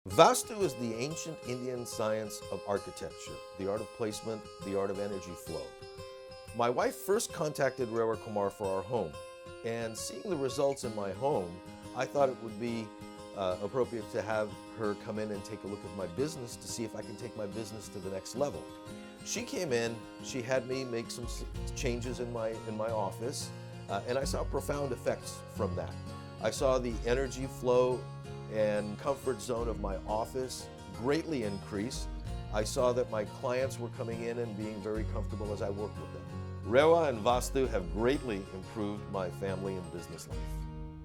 Vastu is the ancient Indian science of architecture, the art of placement, the art of energy flow. My wife first contacted Rewa Kumar for our home, and seeing the results in my home, I thought it would be appropriate to have her come in and take a look at my business to see if I can take my business to the next level. She came in, she had me make some changes in my office, and I saw profound effects from that. I saw the energy flow and comfort zone of my office greatly increase. I saw that my clients were coming in and being very comfortable as I worked with them. Rewa and Vastu have greatly improved my family and business life.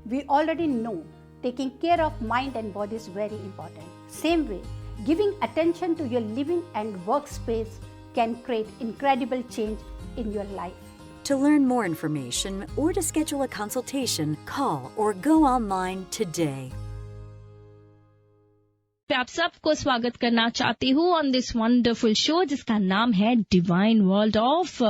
We already know taking care of mind and body is very important. Same way, giving attention to your living and workspace can create incredible change in your life. To learn more information or to schedule a consultation, call or go online today. आप सबको स्वागत करना चाहती हूँ on this wonderful show जिसका नाम है divine world of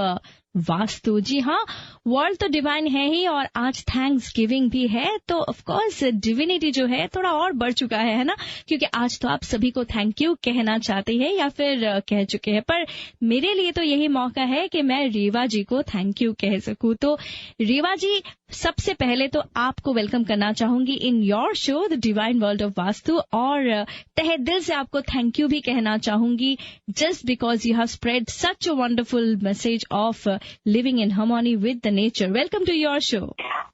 vastu. जी हाँ, वर्ल्ड तो डिवाइन है ही और आज थैंक्स गिविंग भी है, तो ऑफ कोर्स डिविनिटी जो है थोड़ा और बढ़ चुका है ना, क्योंकि आज तो आप सभी को थैंक यू कहना चाहते हैं या फिर कह चुके हैं, पर मेरे लिए तो यही मौका है कि मैं रेवा जी को थैंक यू कह सकूं। तो रेवा जी, सबसे पहले तो आपको वेलकम करना चाहूंगी in your show the divine world of vastu, और तहे दिल से आपको थैंक यू भी कहना चाहूंगी just because you have spread such a wonderful message of living in harmony with the nature. Welcome to your show.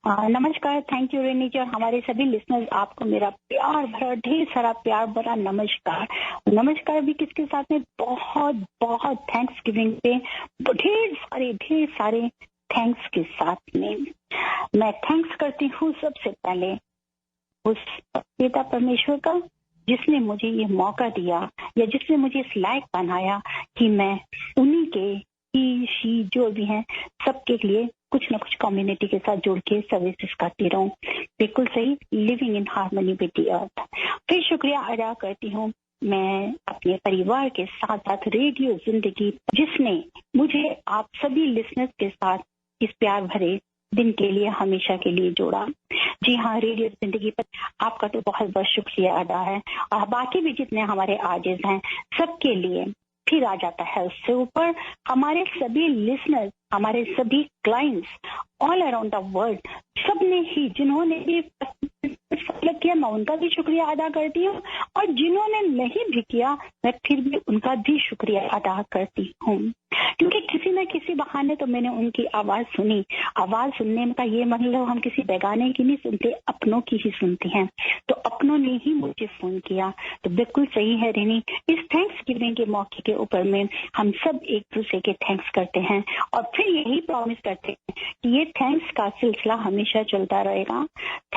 नमस्कार, थैंक यू रेनी जी, और हमारे सभी लिसनर्स आपको मेरा प्यार भरा, ढेर सारा प्यार भरा नमस्कार। नमस्कार भी किसके साथ में बहुत बहुत थैंक्स गिविंग पे ढेर सारे थैंक्स के साथ में मैं थैंक्स करती हूँ सबसे पहले उस पिता परमेश्वर का जिसने मुझे ये मौका दिया या जिसने मुझे इस लायक बनाया कि मैं उन्हीं के ही शी जो भी हैं सबके लिए कुछ न कुछ कम्युनिटी के साथ जुड़ के सर्विसेज करती रहूं। बिल्कुल सही, living in harmony with the अर्थ। फिर शुक्रिया अदा करती हूँ मैं अपने परिवार के साथ साथ रेडियो जिंदगी, जिसने मुझे आप सभी लिसनर्स के साथ इस प्यार भरे दिन के लिए हमेशा के लिए जोड़ा। जी हाँ, रेडियो जिंदगी पर आपका तो बहुत बहुत शुक्रिया अदा है, और बाकी भी जितने हमारे आर्टिज हैं सबके लिए फिर आ जाता है उससे ऊपर हमारे सभी लिसनर्स, हमारे सभी clients all around the world, सबने ही जिन्होंने भी किया मैं उनका भी शुक्रिया अदा करती हूँ, और जिन्होंने नहीं भी किया मैं फिर भी उनका भी शुक्रिया अदा करती हूँ, क्योंकि किसी न किसी बहाने तो मैंने उनकी आवाज सुनी। आवाज सुनने का ये मतलब हम किसी बेगाने की नहीं सुनते, अपनों की ही सुनते हैं, तो अपनों ने ही मुझे फोन किया। तो बिल्कुल सही है रेनी, इस थैंक्स गिविंग के मौके के ऊपर में हम सब एक दूसरे के थैंक्स करते हैं और फिर यही प्रॉमिस करते हैं कि ये थैंक्स का सिलसिला हमेशा चलता रहेगा।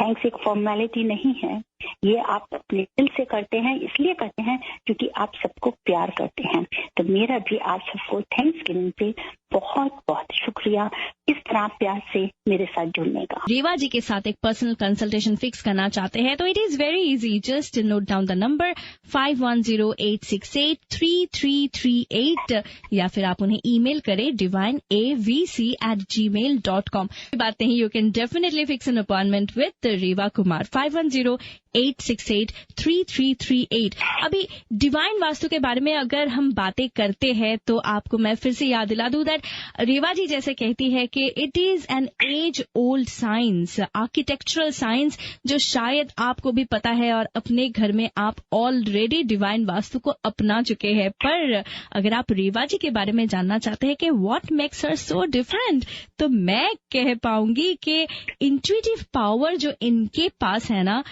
थैंक्स एक फॉर्मेलिटी नहीं है, ये आप अपने दिल से करते हैं, इसलिए करते हैं क्योंकि आप सबको प्यार करते हैं। तो मेरा भी आप सबको थैंक्स गिविंग पे बहुत बहुत शुक्रिया इस तरह प्यार से मेरे साथ जुड़ने का। रेवा जी के साथ एक पर्सनल कंसल्टेशन फिक्स करना चाहते हैं तो it is very easy, just note down the number 5108683338 या फिर आप उन्हें ईमेल करें divineavc@gmail.com। बात नहीं, you can definitely fix an appointment with Reva Kumar 5108683338। अभी डिवाइन वास्तु के बारे में अगर हम बातें करते हैं तो आपको मैं फिर से याद दिला दूं दैट रेवा जी जैसे कहती है कि it is an age old science, architectural science, जो शायद आपको भी पता है और अपने घर में आप ऑलरेडी डिवाइन वास्तु को अपना चुके हैं। पर अगर आप रेवा जी के बारे में जानना चाहते हैं कि what makes her so different, तो मैं कह पाऊंगी कि इंट्यूटिव पावर जो इनके पास है ना,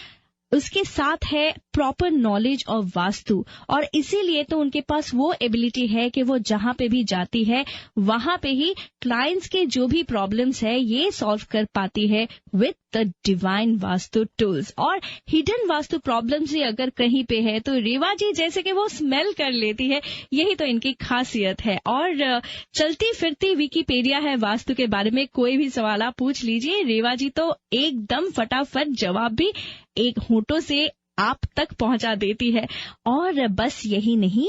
उसके साथ है प्रॉपर नॉलेज ऑफ वास्तु, और इसीलिए तो उनके पास वो एबिलिटी है कि वो जहां पे भी जाती है वहां पे ही क्लाइंट्स के जो भी प्रॉब्लम्स है ये सॉल्व कर पाती है with the divine vastu tools. और हिडन वास्तु प्रॉब्लम्स ही अगर कहीं पे है तो रेवा जी जैसे कि वो स्मेल कर लेती है, यही तो इनकी खासियत है। और चलती फिरती विकिपीडिया है वास्तु के बारे में, कोई भी सवाल आप पूछ लीजिए, रेवा जी तो एकदम फटाफट जवाब भी एक होठों से आप तक पहुंचा देती है। और बस यही नहीं,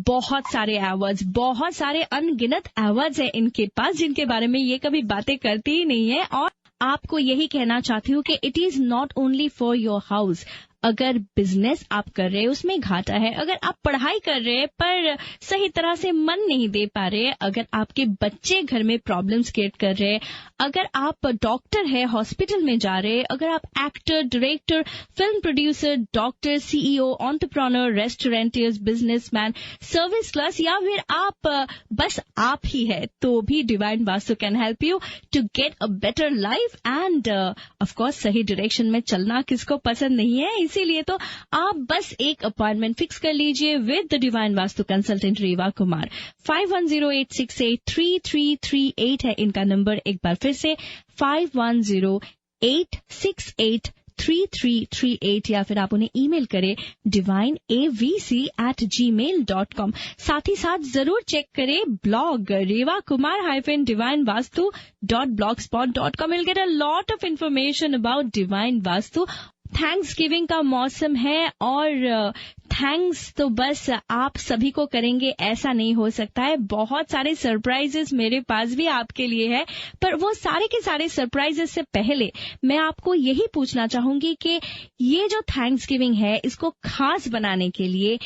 बहुत सारे अवार्ड्स, बहुत सारे अनगिनत अवार्ड्स है इनके पास जिनके बारे में ये कभी बातें करती ही नहीं है। और आपको यही कहना चाहती हूँ कि it is not only for your house, अगर बिजनेस आप कर रहे हैं उसमें घाटा है, अगर आप पढ़ाई कर रहे हैं पर सही तरह से मन नहीं दे पा रहे, अगर आपके बच्चे घर में प्रॉब्लम्स क्रिएट कर रहे, अगर आप डॉक्टर है हॉस्पिटल में जा रहे, अगर आप actor, director, film producer, doctor, CEO, entrepreneur, restaurateurs, businessman, service class या फिर आप बस आप ही है, तो भी divine Vastu can help you to get a better life and of course सही डायरेक्शन में चलना किसको पसंद नहीं है, इसीलिए तो आप बस एक अपॉइंटमेंट फिक्स कर लीजिए with the divine vastu consultant Rewa Kumar. 5108683338 है इनका नंबर, एक बार फिर से 5108683338 या फिर आप उन्हें ईमेल करें divineavc@gmail.com। साथ ही साथ जरूर चेक करें blog revakumar-vastu.blogspot.com। You'll get a lot of information about divine vastu। Thanksgiving का मौसम है और थैंक्स तो बस आप सभी को करेंगे ऐसा नहीं हो सकता है, बहुत सारे सरप्राइजेस मेरे पास भी आपके लिए है, पर वो सारे के सारे सरप्राइजेस से पहले मैं आपको यही पूछना चाहूंगी कि ये जो थैंक्सगिविंग है इसको खास बनाने के लिए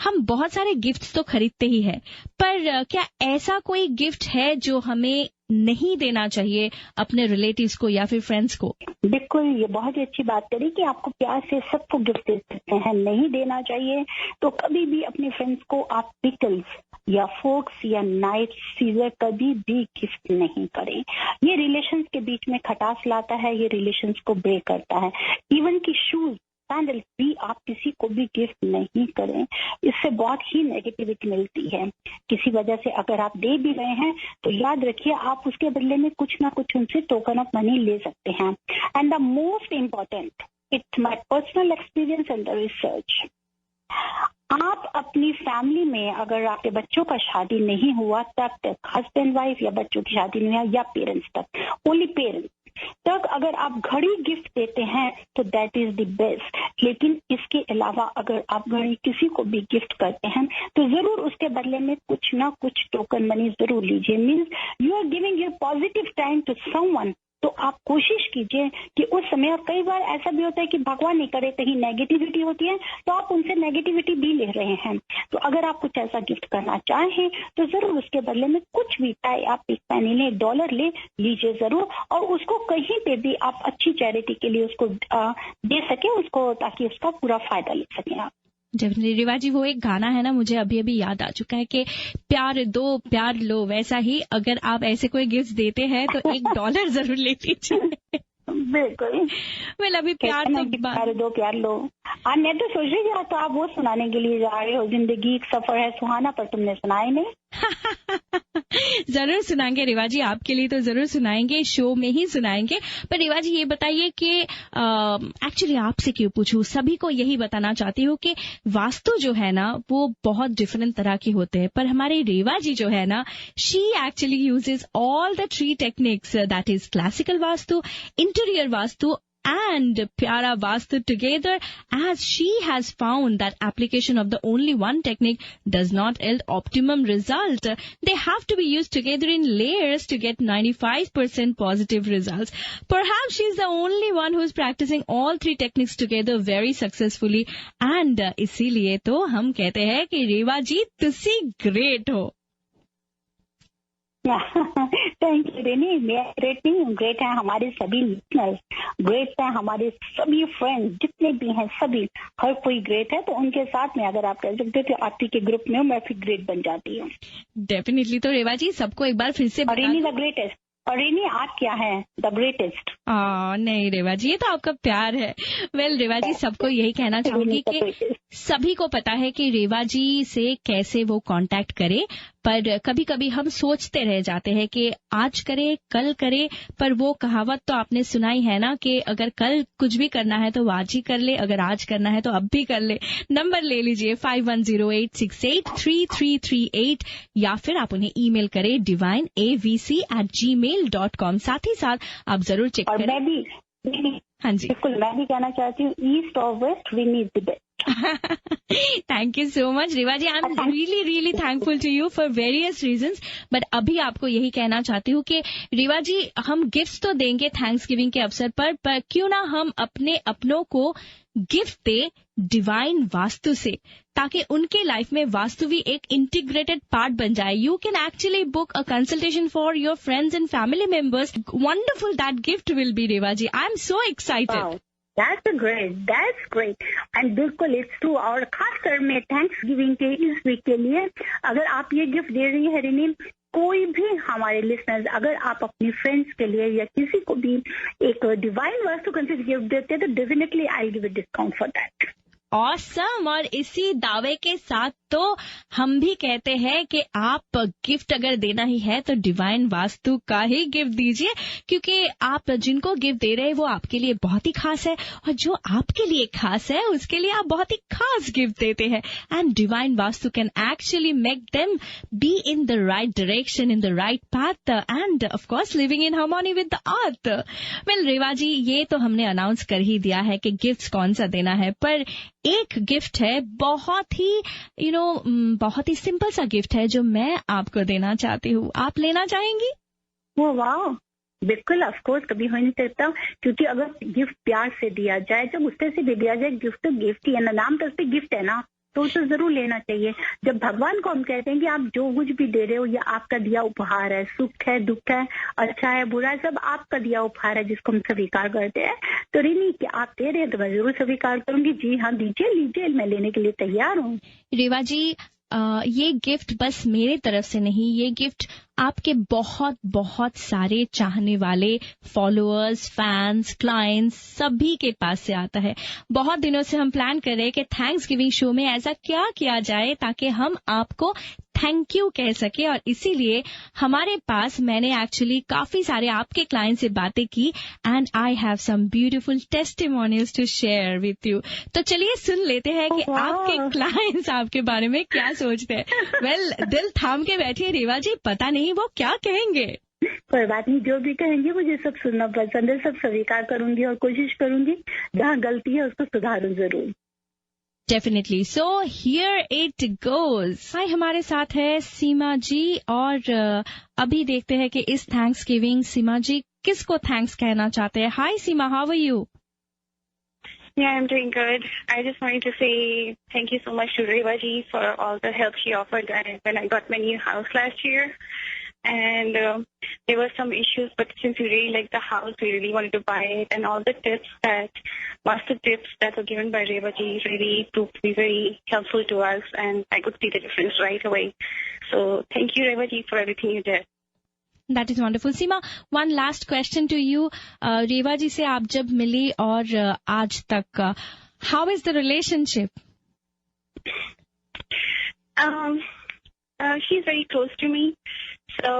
हम बहुत सारे गिफ्ट्स तो खरीदते ही है, पर क्या ऐसा कोई गिफ्ट है जो हमें नहीं देना चाहिए अपने रिलेटिव्स को या फिर फ्रेंड्स को? बिल्कुल, ये बहुत ही अच्छी बात करी कि आपको प्यार से सबको गिफ्ट दे सकते हैं, नहीं देना चाहिए तो कभी भी अपने फ्रेंड्स को आप पिकल्स या फोक्स या नाइफ सीजर कभी भी गिफ्ट नहीं करें। ये रिलेशंस के बीच में खटास लाता है, ये रिलेशंस को ब्रेक करता है। इवन की शूज, सैंडल भी आप किसी को भी गिफ्ट नहीं करें, इससे बहुत ही नेगेटिविटी मिलती है। किसी वजह से अगर आप दे भी रहे हैं तो याद रखिए आप उसके बदले में कुछ ना कुछ उनसे टोकन ऑफ मनी ले सकते हैं। And the most important, it's my personal experience and the research, आप अपनी फैमिली में अगर आपके बच्चों का शादी नहीं हुआ तब तक, हस्बैंड वाइफ या बच्चों की शादी नहीं हुआ या पेरेंट्स तक, ओनली पेरेंट्स तक अगर आप घड़ी गिफ्ट देते हैं तो दैट इज द बेस्ट। लेकिन इसके अलावा अगर आप घड़ी किसी को भी गिफ्ट करते हैं तो जरूर उसके बदले में कुछ ना कुछ टोकन मनी जरूर लीजिए। Means you are giving your positive time to someone, तो आप कोशिश कीजिए कि उस समय, और कई बार ऐसा भी होता है कि भगवान नहीं करे कहीं नेगेटिविटी होती है तो आप उनसे नेगेटिविटी भी ले रहे हैं, तो अगर आप कुछ ऐसा गिफ्ट करना चाहें तो जरूर उसके बदले में कुछ भी, चाहे आप एक पैनी ले, $1 ले लीजिए जरूर, और उसको कहीं पे भी आप अच्छी चैरिटी के लिए उसको दे सके उसको, ताकि उसका पूरा फायदा ले सकें आप। डेफिनेटली रिवा जी, वो एक गाना है ना, मुझे अभी अभी याद आ चुका है कि प्यार दो प्यार लो, वैसा ही अगर आप ऐसे कोई गिफ्ट देते हैं तो $1 जरूर ले लीजिए। बिल्कुल, well, अभी प्यार तो प्यार दो प्यार लो। मैं तो सोच रही तो आप वो सुनाने के लिए जा रहे हो, जिंदगी एक सफर है सुहाना, पर तुमने सुनाए नहीं। जरूर सुनाएंगे रिवा जी, आपके लिए तो जरूर सुनाएंगे, शो में ही सुनाएंगे। पर रिवा जी ये बताइए कि एक्चुअली आपसे क्यों पूछूं, सभी को यही बताना चाहती हूँ कि वास्तु जो है ना वो बहुत डिफरेंट तरह के होते हैं, पर हमारी रेवा जी जो है ना, she actually uses all the 3 techniques, that is classical vastu, interior vastu and Pyara Vastu together, as she has found that application of the only one technique does not yield optimum result. They have to be used together in layers to get 95% positive results. Perhaps she is the only one who is practicing all 3 techniques together very successfully, and इसीलिए तो हम कहते हैं कि रेवा जी तुसी great हो। Thank you रेनी, मैं great नहीं हूँ, ग्रेट है हमारे सभी लिसनर्स, ग्रेट है हमारे सभी फ्रेंड्स जितने भी हैं, सभी, हर कोई ग्रेट है। तो उनके साथ में अगर आप कह सकते हो आरती के ग्रुप में मैं फिर ग्रेट बन जाती हूँ। डेफिनेटली, तो रेवा जी सबको एक बार फिर से रेनी द ग्रेटेस्ट, और रेनी आप क्या है द ग्रेटेस्ट? नहीं रेवा जी, ये तो आपका प्यार है। वेल रेवा जी, सबको यही कहना चाहूंगी कि सभी को पता है कि रेवा जी से कैसे वो कांटेक्ट करे, पर कभी कभी हम सोचते रह जाते हैं कि आज करे कल करे, पर वो कहावत तो आपने सुनाई है ना कि अगर कल कुछ भी करना है तो आज ही कर ले, अगर आज करना है तो अब भी कर ले। नंबर ले लीजिए 5108683338 या फिर आप उन्हें ईमेल करें divineavc@gmail.com। साथ ही साथ आप जरूर चेक करें। मैं भी, हाँ जी, बिल्कुल, मैं भी कहना चाहती हूँ ईस्ट और west we need the best. Thank you so much Reva ji. I am really really thankful to you for various reasons. But अभी आपको यही कहना चाहती हूँ कि रेवा जी, हम गिफ्ट्स तो देंगे थैंक्स गिविंग के अवसर पर क्यों ना हम अपने अपनों को गिफ्ट दे डिवाइन वास्तु से, ताकि उनके लाइफ में वास्तु भी एक इंटीग्रेटेड पार्ट बन जाए. You can actually book a consultation for your friends and family members. Wonderful that gift will be Reva ji. I am so excited. That's great. And बिल्कुल इट्स ट्रू. और खासकर मैं थैंक्स गिविंग के इस वीक के लिए अगर आप ये गिफ्ट दे रही है रिनी, कोई भी हमारे लिसनर्स अगर आप अपनी फ्रेंड्स के लिए या किसी को भी एक डिवाइन वास्तु कंसेप्ट गिफ्ट देते हैं तो definitely I give a discount for that. Awesome. और इसी दावे के साथ तो हम भी कहते हैं कि आप गिफ्ट अगर देना ही है तो डिवाइन वास्तु का ही गिफ्ट दीजिए, क्योंकि आप जिनको गिफ्ट दे रहे हैं वो आपके लिए बहुत ही खास है, और जो आपके लिए खास है उसके लिए आप बहुत ही खास गिफ्ट देते हैं. And divine Vastu can actually make them be in the right direction, in the right path, and of course living in harmony with the earth. Well Reva ji, ये तो हमने अनाउंस कर ही दिया है कि गिफ्ट कौन सा देना है, पर एक गिफ्ट है बहुत ही बहुत ही सिंपल सा गिफ्ट है जो मैं आपको देना चाहती हूँ. आप लेना चाहेंगी? वो वाह, बिल्कुल ऑफ कोर्स, कभी हो नहीं सकता, क्योंकि अगर गिफ्ट प्यार से दिया जाए, जब गुस्से से भी दिया जाए, गिफ्ट तो गिफ्ट ही है ना, नाम तो उस पे गिफ्ट है ना, तो उसे जरूर लेना चाहिए. जब भगवान को हम कहते हैं कि आप जो कुछ भी दे रहे हो ये आपका दिया उपहार है, सुख है, दुख है, अच्छा है, बुरा है, सब आपका दिया उपहार है जिसको हम स्वीकार करते हैं. तो रिनी, कि आप दे रहे हैं तो मैं जरूर स्वीकार करूंगी. जी हाँ, दीजिए, लीजिए, मैं लेने के लिए तैयार हूँ. रेवा जी, ये गिफ्ट बस मेरे तरफ से नहीं, ये गिफ्ट आपके बहुत बहुत सारे चाहने वाले फॉलोअर्स, फैंस, क्लाइंट्स सभी के पास से आता है. बहुत दिनों से हम प्लान कर रहे हैं कि थैंक्स गिविंग शो में ऐसा क्या किया जाए ताकि हम आपको थैंक यू कह सके, और इसीलिए हमारे पास मैंने एक्चुअली काफी सारे आपके क्लाइंट से बातें की, and I have some beautiful testimonials to share with you. तो चलिए सुन लेते हैं कि आपके क्लाइंट्स आपके बारे में क्या सोचते हैं. वेल, दिल थाम के बैठिए रेवा जी, पता नहीं वो क्या कहेंगे. कोई बात नहीं, जो भी कहेंगे मुझे सब सुनना पसंद है, सब स्वीकार करूंगी और कोशिश करूंगी जहाँ गलती है उसको सुधारूं जरूर. Definitely. So here it goes. Hi, हमारे साथ है सीमा जी, और अभी देखते हैं कि इस थैंक्स गिविंग सीमा जी किसको थैंक्स कहना चाहते हैं. Hi Seema, how are you? Yeah, I'm doing good. I just wanted to say thank you so much to Reva ji for all the help she offered when I got my new house last year. And there were some issues, but since we really liked the house, we really wanted to buy it. And all the master tips that were given by Reva ji really proved to be very helpful to us, and I could see the difference right away. So thank you, Reva ji, for everything you did. That is wonderful. Seema, one last question to you. रेवा जी से आप जब मिली और आज तक, how is the relationship? She's very close to me. So,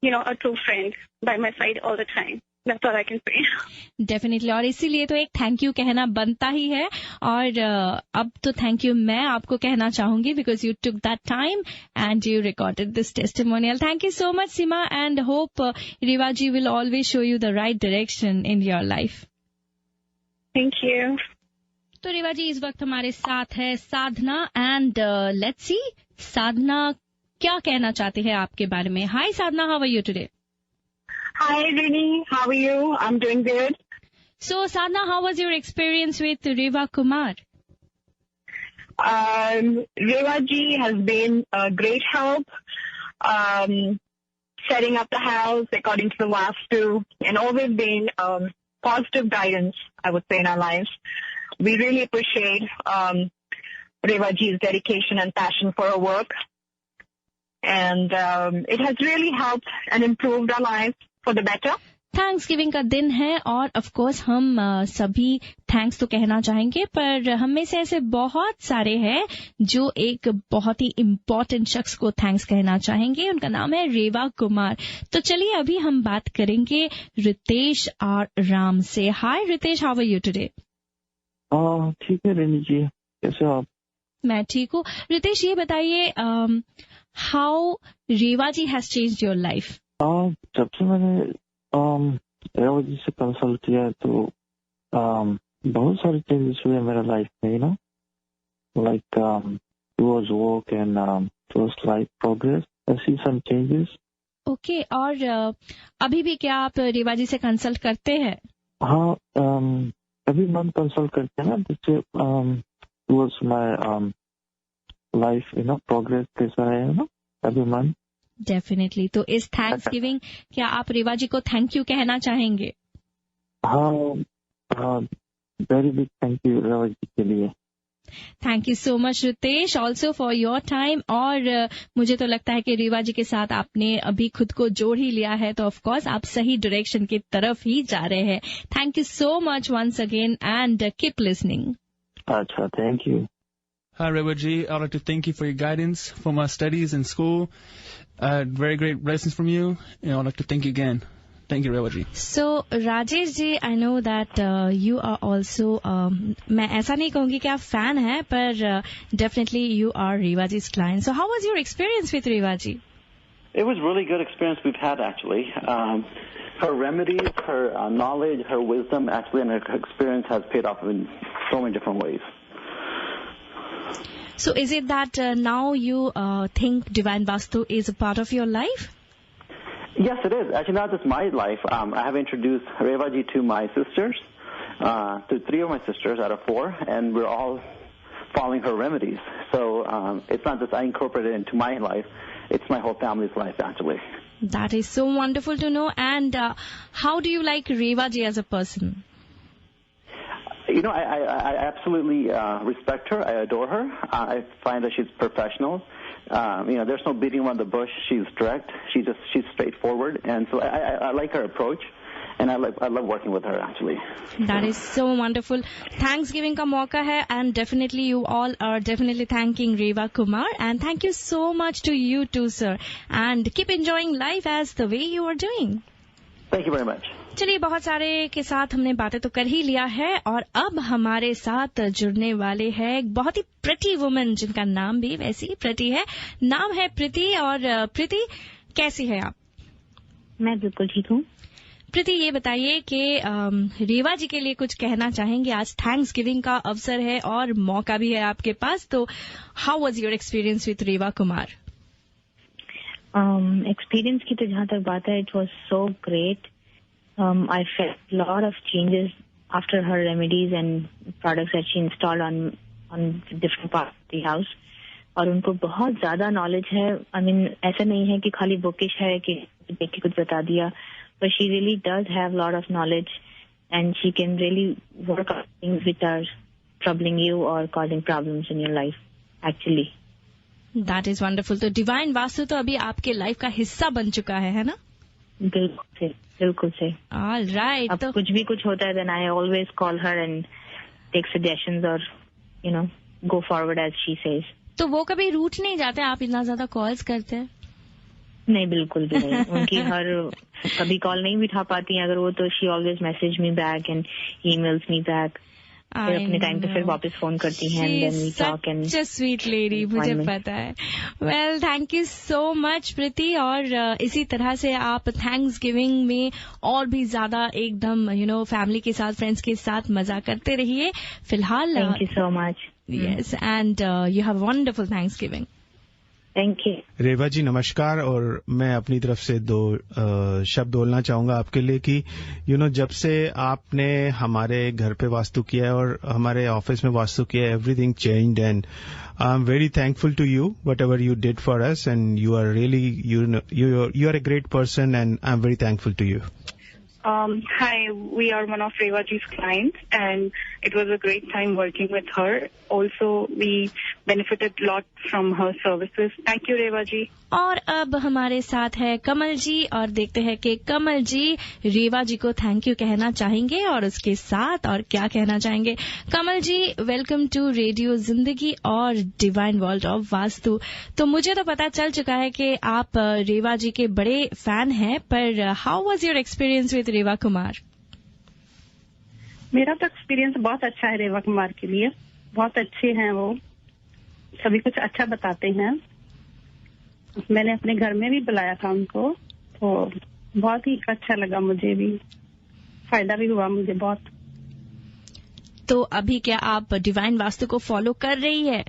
a true friend by my side all the time. That's all I can say. Definitely. और इसीलिए तो एक थैंक यू कहना बनता ही है, और अब तो थैंक यू मैं आपको कहना चाहूंगी because you took that time and you recorded this testimonial. Thank you so much Seema, and hope Reva ji will always show you the right direction in your life. Thank you. तो रेवा जी, इस वक्त हमारे साथ है साधना, एंड लेट्स सी साधना क्या कहना चाहते हैं आपके बारे में. Hi Sadhana, how are you today? Hi, Rini. How are you? I'm doing good. So, Sadhna, how was your experience with Reva Kumar? Reva ji has been a great help, setting up the house according to the Vastu, and always been positive guidance, I would say, in our lives. We really appreciate Reva ji's dedication and passion for her work. And it has really helped and improved our lives for the better. Thanks giving का दिन है, और of course हम सभी thanks तो कहना चाहेंगे, पर हम में से ऐसे बहुत सारे हैं जो एक बहुत ही इम्पोर्टेंट शख्स को थैंक्स कहना चाहेंगे. उनका नाम है रेवा कुमार. तो चलिए अभी हम बात करेंगे रितेश और राम से. Hi Ritesh, how are you today? ठीक है रेनी जी, कैसे हो आप? मैं ठीक हूँ. रितेश, ये बताइए how Reva ji has changed your life? जब से मैंने रेवा जी से कंसल्ट किया है तो बहुत सारे चेंजेस हुए मेरा लाइफ में ना. like towards work and towards life progress. I see some changes. Okay, और अभी भी क्या आप रेवा जी से कंसल्ट करते हैं? हाँ, अभी मन कंसल्ट करते हैं ना, जिससे towards my life, progress कैसा है ना, अभी मन. डेफिनेटली. तो इस थैंक्स गिविंग क्या आप रेवा जी को थैंक यू कहना चाहेंगे? हाँ, very big thank you Reva ji के लिए. Thank you so much Ritesh also for your time. और मुझे तो लगता है कि रेवा जी के साथ आपने अभी खुद को जोड़ ही लिया है, तो ऑफ कोर्स आप सही डायरेक्शन की तरफ ही जा रहे हैं. Thank you so much once again and keep listening. अच्छा, thank you. Hi, Revaji. I'd like to thank you for your guidance for my studies in school. I had very great lessons from you, and I'd like to thank you again. Thank you, Revaji. So, Rajesh ji, I know that you are also, मैं ऐसा नहीं कहूँगी कि आप fan हैं, पर definitely you are Rewa ji's client. So, how was your experience with Rewa ji? It was really good experience we've had, actually. Her remedies, her knowledge, her wisdom, actually, and her experience has paid off in so many different ways. So, is it that now you think Divine Vastu is a part of your life? Yes, it is. Actually, not just my life. I have introduced Revaji to my sisters, to 3 of my sisters out of 4, and we're all following her remedies. So it's not just I incorporate it into my life; it's my whole family's life, actually. That is so wonderful to know. And how do you like Revaji as a person? I absolutely respect her. I adore her. I find that she's professional. There's no beating around the bush. She's direct. She's straightforward, and so I like her approach, and I love working with her, actually. That is so wonderful. Thanksgiving का मौका है, and definitely you all are definitely thanking Rewa Kumar, and thank you so much to you too, sir. And keep enjoying life as the way you are doing. Thank you very much. चलिए, बहुत सारे के साथ हमने बातें तो कर ही लिया है, और अब हमारे साथ जुड़ने वाले हैं एक बहुत ही प्रिटी वुमन, जिनका नाम भी वैसे ही प्रिटी है. नाम है प्रीति. और प्रीति, कैसी है आप? मैं बिल्कुल ठीक हूँ. प्रीति, ये बताइए कि रेवा जी के लिए कुछ कहना चाहेंगे? आज थैंक्स गिविंग का अवसर है और मौका भी है आपके पास, तो how was your experience with Reva Kumar? Experience की तो जहाँ तक बात है, it was so great. I felt a lot of changes after her remedies and products that she installed on different parts of the house. और उनको बहुत ज्यादा नॉलेज है. I mean, ऐसा नहीं है कि खाली बुकिश है कि देख के कुछ बता दिया, but she really does have a lot of knowledge and she can really work on things which are troubling you or causing problems in your life, actually. That is wonderful. तो divine vastu तो अभी आपके life का हिस्सा बन चुका है ना? बिल्कुल से. All right. अब कुछ भी कुछ होता है, then I always call her and take suggestions or go forward as she says. तो वो कभी रूठ नहीं जाते? आप इतना ज्यादा कॉल्स करते हैं? नहीं, बिल्कुल भी नहीं. उनकी हर कभी कॉल नहीं उठा पाती हैं अगर वो, तो she always message me back and emails me back. फिर अपने टाइम पे फिर वापस फोन करती हैं, and then we talk and such a sweet lady, मुझे पता है. Well, thank you so much प्रीति. और इसी तरह से आप थैंक्स गिविंग में और भी ज्यादा एकदम फैमिली के साथ, फ्रेंड्स के साथ मजा करते रहिए. फिलहाल thank you so much. Yes, and you have wonderful Thanksgiving. Thank you. Reva ji नमस्कार. और मैं अपनी तरफ से 2 शब्द बोलना चाहूंगा आपके लिए कि जब से आपने हमारे घर पे वास्तु किया है और हमारे ऑफिस में वास्तु किया है, everything changed and I am very thankful to you whatever you did for us, and you are really you are a great person and I am very thankful to you. Hi, we are one of Revaji's clients, and it was a great time working with her. Also, we benefited a lot from her services. Thank you, Revaji. और अब हमारे साथ है कमल जी, और देखते हैं कि कमल जी रेवा जी को थैंक यू कहना चाहेंगे और उसके साथ और क्या कहना चाहेंगे. कमल जी, वेलकम टू रेडियो जिंदगी और डिवाइन वर्ल्ड ऑफ वास्तु. तो मुझे तो पता चल चुका है कि आप रेवा जी के बड़े फैन हैं, पर how was your experience with Reva Kumar? मेरा तो एक्सपीरियंस बहुत अच्छा है रेवा कुमार के लिए. बहुत अच्छे हैं वो, सभी कुछ अच्छा बताते हैं. मैंने अपने घर में भी बुलाया था उनको, तो बहुत ही अच्छा लगा. मुझे भी फायदा भी हुआ मुझे बहुत. तो अभी क्या आप डिवाइन वास्तु को फॉलो कर रही है?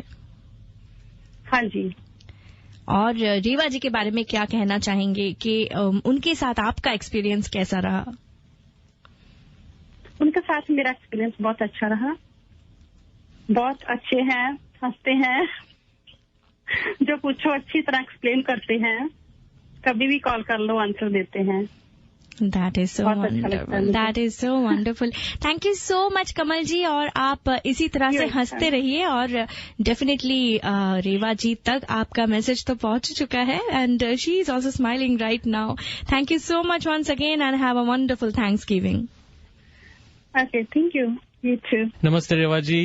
हाँ जी। और रीवा जी के बारे में क्या कहना चाहेंगे कि उनके साथ आपका एक्सपीरियंस कैसा रहा? उनके साथ मेरा एक्सपीरियंस बहुत अच्छा रहा। बहुत अच्छे हैं, हंसते हैं, जो पूछो अच्छी तरह एक्सप्लेन करते हैं, कभी भी कॉल कर लो आंसर देते हैं। That is so wonderful. That is so wonderful. Thank you so much कमल जी, और आप इसी तरह से हंसते रहिए और डेफिनेटली रेवा जी तक आपका मैसेज तो पहुंच चुका है and she is also smiling right now. Thank you so much once again and have a wonderful Thanksgiving. Okay, thank you. You too. नमस्ते रेवा जी,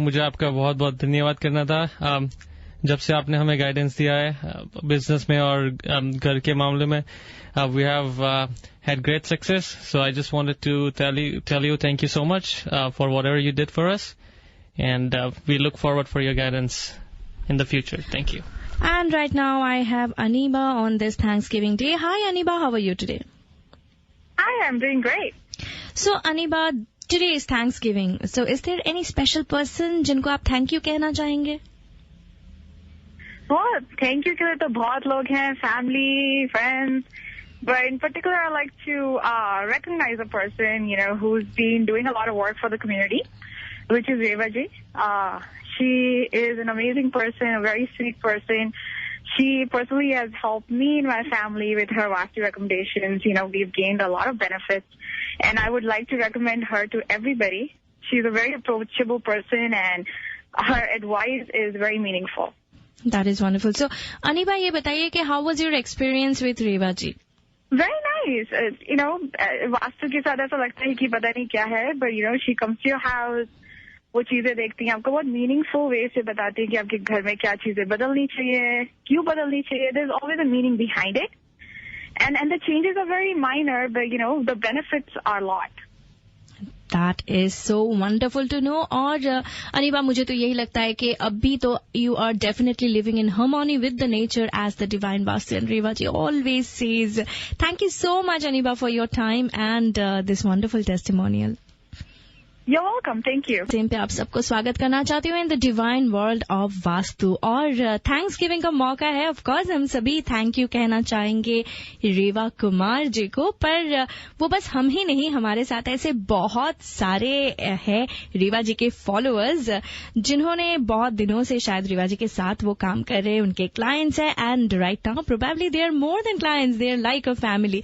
मुझे आपका बहुत बहुत धन्यवाद करना था. जब से आपने हमें गाइडेंस दिया है बिजनेस में और घर के मामले में, we have had great success. So I just wanted to tell you thank you so much for whatever you did for us, and we look forward for your guidance in the future. Thank you. And right now I have Aniba on this Thanksgiving Day. Hi Aniba, how are you today? Hi, I'm doing great. So Aniba, today is Thanksgiving. So is there any special person जिनको आप thank you कहना चाहेंगे? Thank you के लिए तो बहुत लोग हैं, family, friends, but in particular I like to recognize a person, you know, who's been doing a lot of work for the community, which is Reva ji. She is an amazing person, a very sweet person. She personally has helped me and my family with her Vastu recommendations. You know, we've gained a lot of benefits, and I would like to recommend her to everybody. She's a very approachable person, and her advice is very meaningful. That is wonderful. So, Aniba, ये बताइए कि how was your experience with Reva ji? Very nice. You know, vastu के साथ ऐसा लगता है कि पता नहीं क्या है, but you know, she comes to your house, वो चीजें देखती हैं, आपको बहुत मीनिंगफुल वे से बताती है कि आपके घर में क्या चीजें बदलनी चाहिए, क्यों बदलनी चाहिए. There's always a meaning behind it, and the changes are very minor, but you know, the benefits are a lot. That is so wonderful to know. और अनिबा, मुझे तो यही लगता है कि अभी तो you are definitely living in harmony with the nature as the divine Vastu, and Reva ji always says. Thank you so much Aniba for your time and this wonderful testimonial. You're welcome. Thank you. Same पे आप सबको स्वागत करना चाहती हूँ in the divine world of vastu. और thanks giving का मौका है. ऑफ कोर्स हम सभी थैंक यू कहना चाहेंगे रेवा कुमार जी को, पर वो बस हम ही नहीं, हमारे साथ ऐसे बहुत सारे हैं रेवा जी के फॉलोअर्स जिन्होंने बहुत दिनों से शायद रेवा जी के साथ वो काम कर रहे हैं, उनके क्लाइंट्स हैं, and right now probably they are more than clients, they are like a family.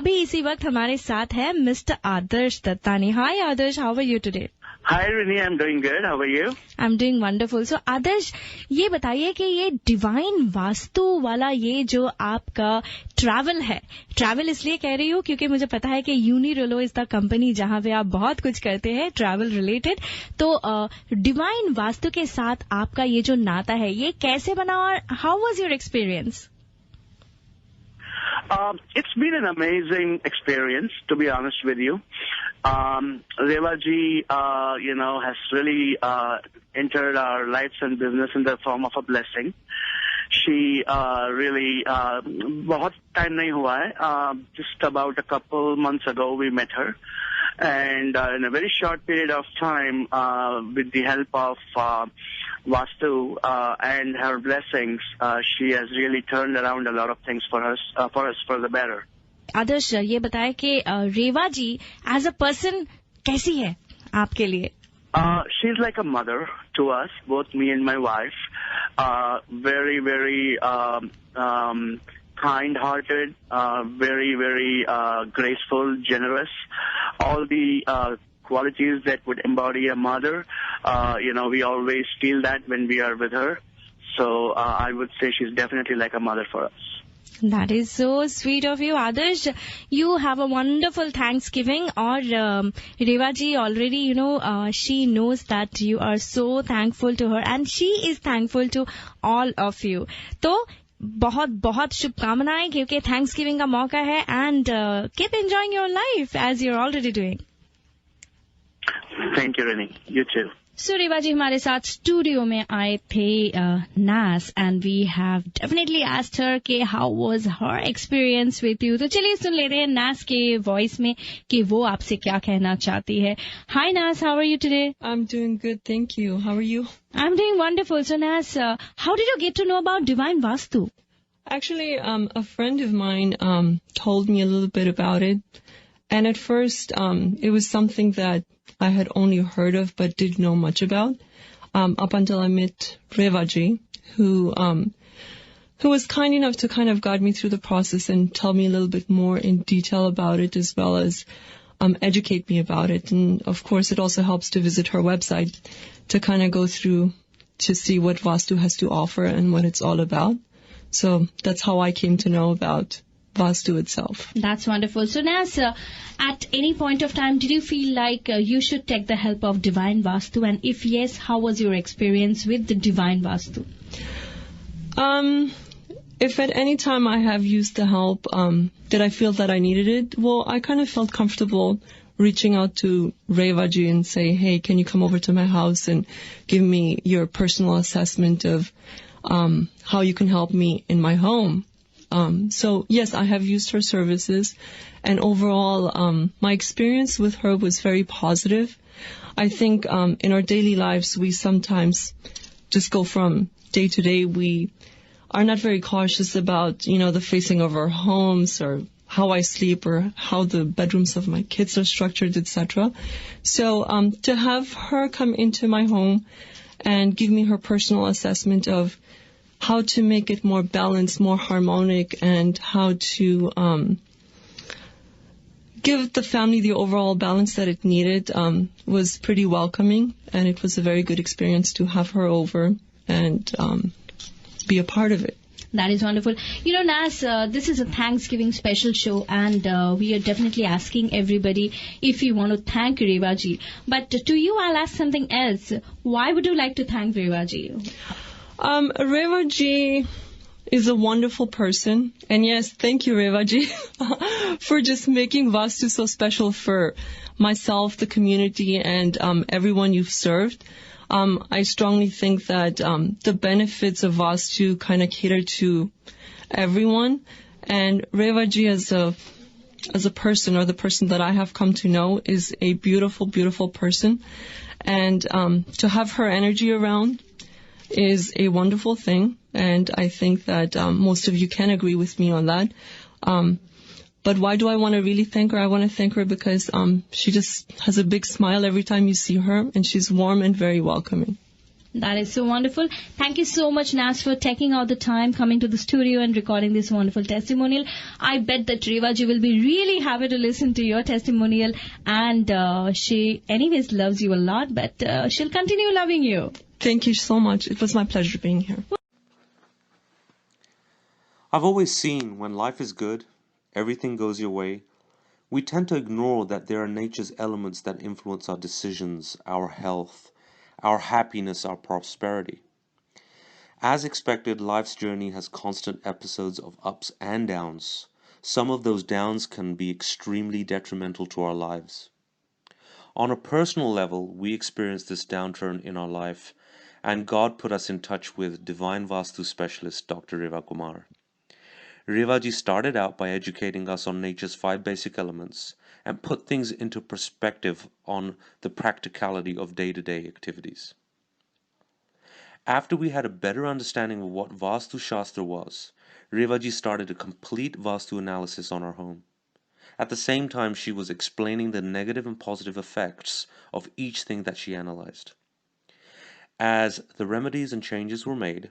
अभी इसी वक्त हमारे साथ है mister Adarsh Dattani. Hi Adarsh, how are you today? Hi Rini, I'm doing good. How are you? I'm doing wonderful. So आदर्श, ये बताइए कि ये डिवाइन वास्तु वाला ये जो आपका ट्रैवल है, ट्रैवल इसलिए कह रही हूँ क्योंकि मुझे पता है कि यूनिरोलो इज द कंपनी जहाँ पे आप बहुत कुछ करते हैं ट्रैवल रिलेटेड. तो डिवाइन वास्तु के साथ आपका ये जो नाता है, ये कैसे बना और how was your experience? It's been an amazing experience, to be honest with you. Reva ji, you know, has really entered our lives and business in the form of a blessing. She really, बहुत time नहीं हुआ है. Just about a couple months ago, we met her. And in a very short period of time, with the help of Vastu and her blessings, she has really turned around a lot of things for us for the better. आदर्श, ये बताएं कि रेवा जी as a person कैसी है आपके लिए? She's like a mother to us, both me and my wife. Very, very kind-hearted, very, very graceful, generous. All the qualities that would embody a mother. You know, we always feel that when we are with her. So I would say she's definitely like a mother for us. That is so sweet of you, Adarsh. You have a wonderful Thanksgiving. और रेवा जी already, you know, she knows that you are so thankful to her and she is thankful to all of you. तो बहुत बहुत शुभकामनाएं क्योंकि Thanksgiving का मौका है and keep enjoying your life as you're already doing. Thank you, Rini. You too. So रेवा जी हमारे साथ स्टूडियो में आए थे नास and we have definitely asked her के how was her experience with you. तो चलिए सुन लेते हैं नास के वॉइस में कि वो आपसे क्या कहना चाहती है. Hi Nas, how are you today? I'm doing good, thank you. How are you? I'm doing wonderful. So Nas, how did you get to know about Divine Vastu? Actually, a friend of mine told me a little bit about it. And at first, it was something that I had only heard of but didn't know much about up until I met Revaji, who was kind enough to kind of guide me through the process and tell me a little bit more in detail about it, as well as educate me about it. And of course, it also helps to visit her website to kind of go through to see what Vastu has to offer and what it's all about. So that's how I came to know about Vastu itself. That's wonderful. So Nas, at any point of time, did you feel like you should take the help of Divine Vastu? And if yes, how was your experience with the Divine Vastu? If at any time I have used the help, did I feel that I needed it? Well, I kind of felt comfortable reaching out to Revaji and say, hey, can you come over to my house and give me your personal assessment of how you can help me in my home? So yes, I have used her services, and overall, my experience with her was very positive. I think in our daily lives, we sometimes just go from day to day. We are not very cautious about, the facing of our homes or how I sleep or how the bedrooms of my kids are structured, etc. So to have her come into my home and give me her personal assessment of how to make it more balanced, more harmonic, and how to give the family the overall balance that it needed was pretty welcoming, and it was a very good experience to have her over and be a part of it. That is wonderful. Nas, this is a Thanksgiving special show, and we are definitely asking everybody if you want to thank Revaji. But to you, I'll ask something else. Why would you like to thank Revaji? Revaji is a wonderful person. And yes, thank you, Revaji, for just making Vastu so special for myself, the community, and everyone you've served. I strongly think that the benefits of Vastu kind of cater to everyone. And Revaji as a person, or the person that I have come to know, is a beautiful, beautiful person. And to have her energy around is a wonderful thing, and I think that most of you can agree with me on that. But why do I want to really thank her? I want to thank her because she just has a big smile every time you see her, and she's warm and very welcoming. That is so wonderful. Thank you so much, Nas, for taking out the time, coming to the studio and recording this wonderful testimonial. I bet that Revaji will be really happy to listen to your testimonial, and she anyways loves you a lot, but she'll continue loving you. Thank you so much. It was my pleasure being here. I've always seen when life is good, everything goes your way, we tend to ignore that there are nature's elements that influence our decisions, our health, our happiness, our prosperity. As expected, life's journey has constant episodes of ups and downs. Some of those downs can be extremely detrimental to our lives. On a personal level, we experienced this downturn in our life, and God put us in touch with Divine Vastu specialist Dr. Reva Kumar. Revaji started out by educating us on nature's 5 basic elements and put things into perspective on the practicality of day-to-day activities. After we had a better understanding of what Vastu Shastra was, Revaji started a complete Vastu analysis on our home. At the same time, she was explaining the negative and positive effects of each thing that she analyzed. As the remedies and changes were made,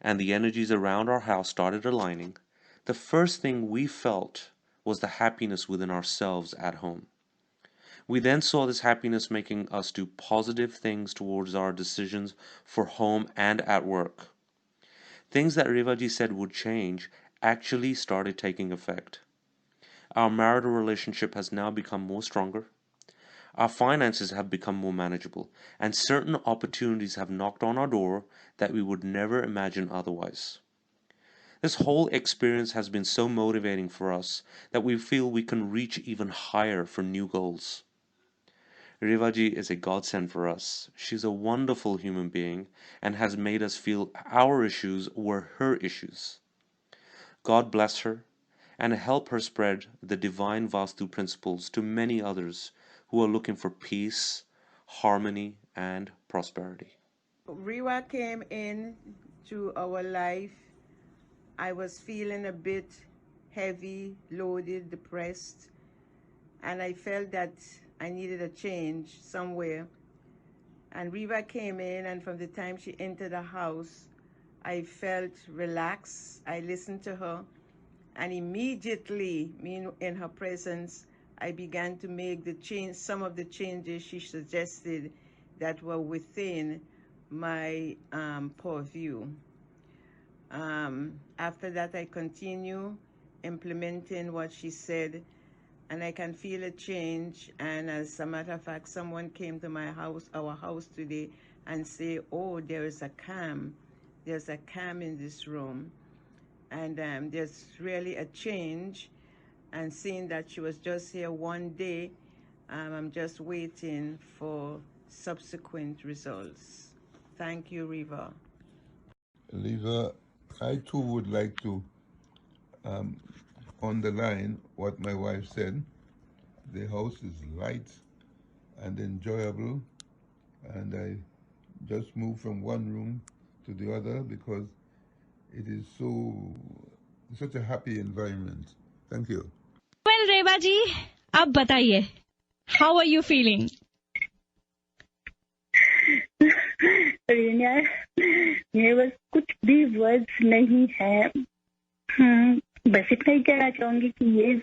and the energies around our house started aligning, the first thing we felt was the happiness within ourselves at home. We then saw this happiness making us do positive things towards our decisions for home and at work. Things that Revaji said would change actually started taking effect. Our marital relationship has now become more stronger. Our finances have become more manageable, and certain opportunities have knocked on our door that we would never imagine otherwise. This whole experience has been so motivating for us that we feel we can reach even higher for new goals. Revaji is a godsend for us. She's a wonderful human being and has made us feel our issues were her issues. God bless her and help her spread the divine Vastu principles to many others who are looking for peace, harmony, and prosperity. Rewa came in to our life. I was feeling a bit heavy, loaded, depressed, and I felt that I needed a change somewhere. And Reva came in, and from the time she entered the house, I felt relaxed. I listened to her, and immediately, in her presence, I began to make some of the changes she suggested that were within my purview. After that, I continue implementing what she said, and I can feel a change. And as a matter of fact, someone came to our house today, and say, "Oh, there is a calm. There's a calm in this room," and there's really a change. And seeing that she was just here one day, I'm just waiting for subsequent results. Thank you, Reva. Lisa, I too would like to underline what my wife said. The house is light and enjoyable, and I just moved from one room to the other because it is such a happy environment. Thank you. Well, Reva ji, ab bataiye, how are you feeling? यार मेरे पास कुछ भी words नहीं है. बस इतना ही कहना चाहूंगी कि ये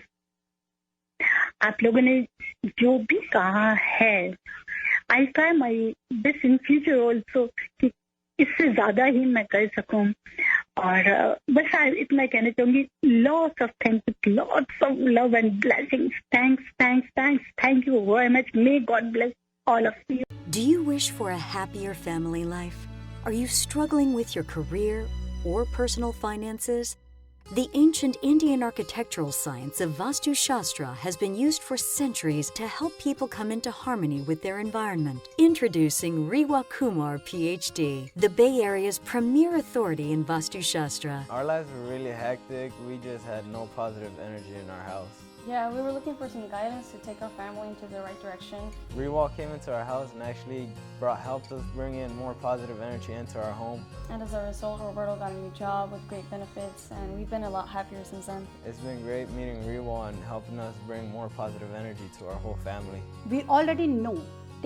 आप लोगों ने जो भी कहा है, I try my best in future also कि इससे ज्यादा ही मैं कर सकूं. और बस इतना कहना चाहूंगी, lots of thanks, lots of love and blessings. Thank you very much. May God bless all of you. Do you wish for a happier family life? Are you struggling with your career or personal finances? The ancient Indian architectural science of Vastu Shastra has been used for centuries to help people come into harmony with their environment. Introducing Rewa Kumar, PhD, the Bay Area's premier authority in Vastu Shastra. Our lives were really hectic. We just had no positive energy in our house. Yeah, we were looking for some guidance to take our family into the right direction. Rewa came into our house and actually helped us bring in more positive energy into our home. And as a result, Roberto got a new job with great benefits, and we've been a lot happier since then. It's been great meeting Rewa and helping us bring more positive energy to our whole family. We already know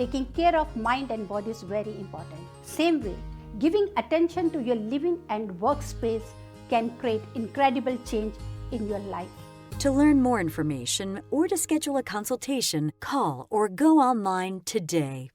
taking care of mind and body is very important. Same way, giving attention to your living and workspace can create incredible change in your life. To learn more information or to schedule a consultation, call or go online today.